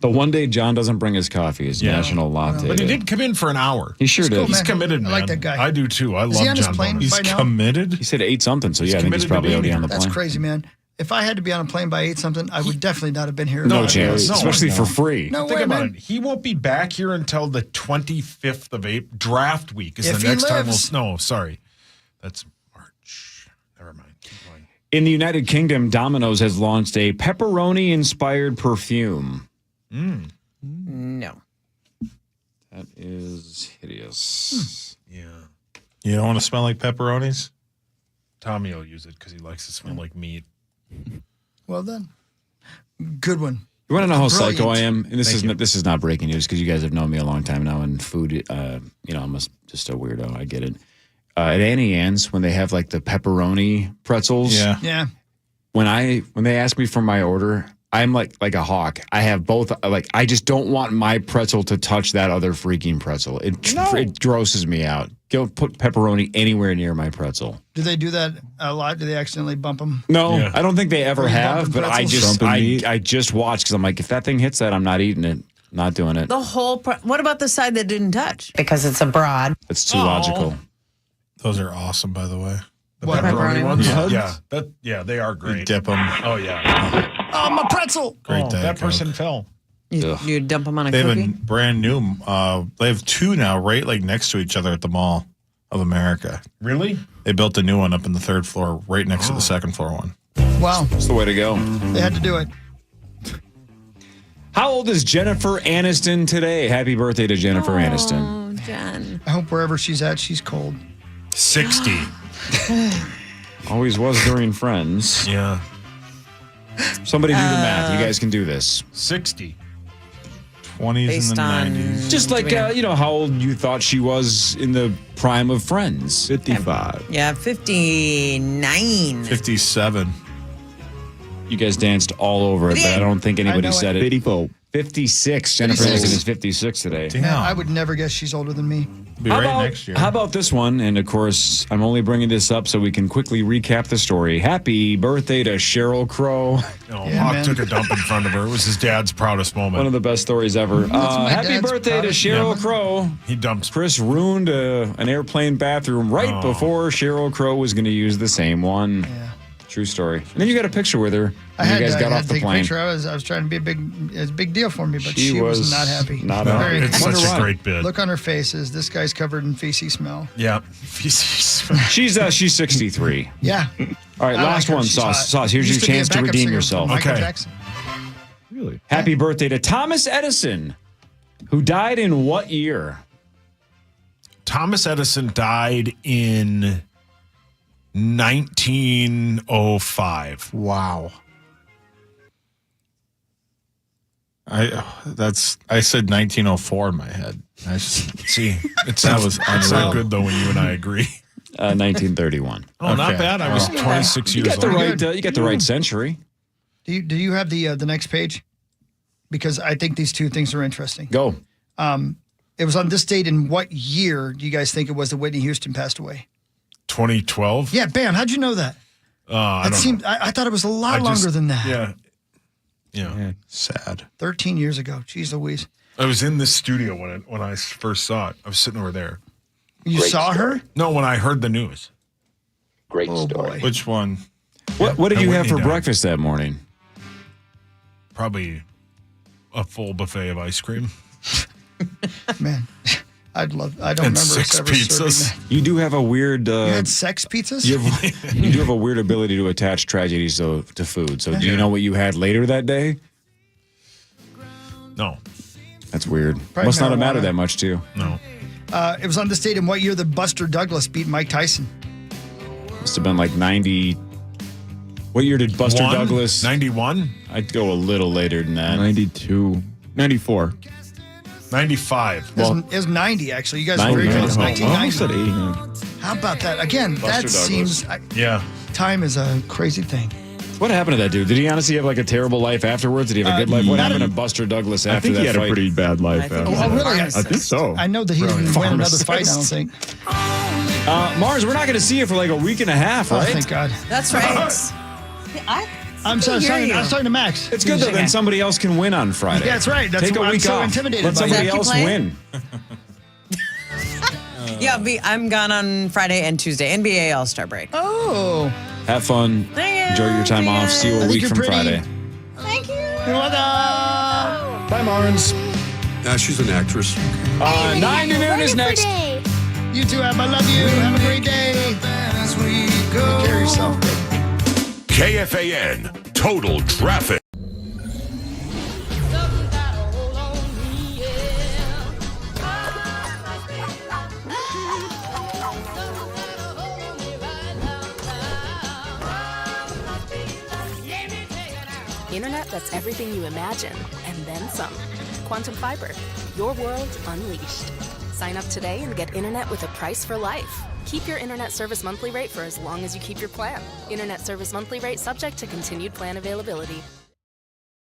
The one day John doesn't bring his coffee is Yeah. National Latte But he Day. did come in for an hour. He sure did. He's man. committed, I man. like that guy. I do, too. I Is love he on his John plane? Bonham. By He's now? committed. He said 8 something, so yeah, I think he's committed to probably being already on here. the That's plane. crazy, man. If I had to be on a plane by 8 something, I would definitely not have been here. No chance, No, especially no. for free. No Think way, about man. it. He won't be back here until the 25th of April. Draft week is If the he next time lives. No, sorry. That's March. Never mind. Keep going. In the United Kingdom, Domino's has launched a pepperoni-inspired perfume. No. That is hideous. Yeah. You don't want to smell like pepperonis? Tommy will use it because he likes to smell like meat. Well done. Good one. You You want to know how psycho I Brilliant. am? And this is not breaking news because you guys have known me a long time now. And food, I'm just a weirdo. I get it. At Annie Ann's, when they have like the pepperoni pretzels, Yeah. when they ask me for my order, I'm like a hawk. I have both. Like I just don't want my pretzel to touch that other freaking pretzel. It grosses me out. Don't put pepperoni anywhere near my pretzel. Do they do that a lot? Do they accidentally bump them? No, I don't think they ever Are you have. bumping But I pretzels? just watch because I'm like, if that thing hits that, I'm not eating it. Not doing it. The whole. What about the side that didn't touch? Because it's a broad. It's too logical. Those are awesome, by the way. The What, pepperoni ones? Yeah, they are great. You dip them. Oh yeah. Oh, my pretzel. Great day. That person fell. You dump them on a They have cookie? a brand new. They have two now, right, like next to each other at the Mall of America. Really? They built a new one up in the third floor, right next to the second floor one. Wow. That's the way to go. They had to do it. How old is Jennifer Aniston today? Happy birthday to Jennifer Aniston. Oh, Jen. I hope wherever she's at, she's cold. 60. Always was during Friends. Yeah. Somebody do the math. You guys can do this. 60. 20s Based and the on- 90s. Just like, how old you thought she was in the prime of Friends. 55. Yeah, 59. 57. You guys danced all over it, but I don't think anybody I know said it. it. 54. 56. Jennifer 56. Aniston is 56 today. Damn. Man, I would never guess she's older than me. Be right next year. How about this one? And of course, I'm only bringing this up so we can quickly recap the story. Happy birthday to Sheryl Crow. Oh, Yeah, Hawk man. took a dump in front of her. It was his dad's proudest moment. One of the best stories ever. my Happy dad's birthday to proudest Sheryl moment. Crow. He dumped. Chris ruined an airplane bathroom right before Sheryl Crow was going to use the same one. Yeah. True story. And then you got a picture with her. I when had you guys to, got I off had to the take a plane. picture. I was trying to be it's a big deal for me, but She she was was not happy. not happy. It's Wonder such why. a great bit. Look on her faces. This guy's covered in feces smell. Yeah. She's 63. Yeah. All right, I last like her. one, She's Sauce. hot. Sauce, here's your Used to be a chance to backup redeem singer for yourself. Michael Okay. Jackson. Really? Happy birthday to Thomas Edison, who died in what year? Thomas Edison died in 1905. Wow. I said 1904 in my head. See, it's was it's unreal. not good though when you and I agree. 1931. Oh, not Okay. bad. I was 26 years old. You got the right century. Do you have the next page? Because I think these two things are interesting. Go. It was on this date in what year do you guys think it was that Whitney Houston passed away? 2012. Yeah, bam. How'd you know that? I don't know. I thought it was a lot I just- longer than that. Yeah. Sad. 13 years ago. Jeez Louise. I was in this studio when I first saw it. I was sitting over there. You saw her? No, when I heard the news. Great Oh, story. boy. Which one? What did And you have Whitney for died. breakfast that morning? Probably a full buffet of ice cream. Man, I don't And remember 6 us ever pizzas. serving that. You do have a weird. You had sex pizzas? You do have a weird ability to attach tragedies to food. So, do you know what you had later that day? No. That's weird. Probably Must not have marijuana. mattered that much to you. No. It was on this date in what year that Buster Douglas beat Mike Tyson? Must have been like 90. What year did Buster Douglas? 91? I'd go a little later than that. 92. 94. 95. It was 90, actually. You guys are 90. very good. It's Oh, I almost 1990. said 89. How about that? Again, Buster that Douglas. seems... Yeah. Time is a crazy thing. What happened to that dude? Did he honestly have like a terrible life afterwards? Did he have a good life? What not happened a- to Buster Douglas I after think that he had fight? a pretty bad life I think after he's that. Oh, really? I think so. I know that he didn't win another fight, I don't think. Mars, we're not going to see you for like a week and a half, Oh, right? thank God. That's right. I'm sorry, hear you. I was talking to Max. It's good though. Then somebody else can win on Friday. Yeah, that's right. That's Take a why I'm week so off. intimidated Let by somebody Zach, you else play? win. Yeah, I'm gone on Friday and Tuesday. NBA All-Star break. Oh. Have fun. Thank you. Enjoy your time off. See you I a think week you're from pretty. Friday. Thank you. You're welcome. Bye, Mars. She's an actress. 9 to noon is next. You too, Ab. I love you. Have a great day. Take care of yourself. KFAN Total Traffic. Internet that's everything you imagine, and then some. Quantum Fiber, your world unleashed. Sign up today and get internet with a price for life. Keep your internet service monthly rate for as long as you keep your plan. Internet service monthly rate subject to continued plan availability.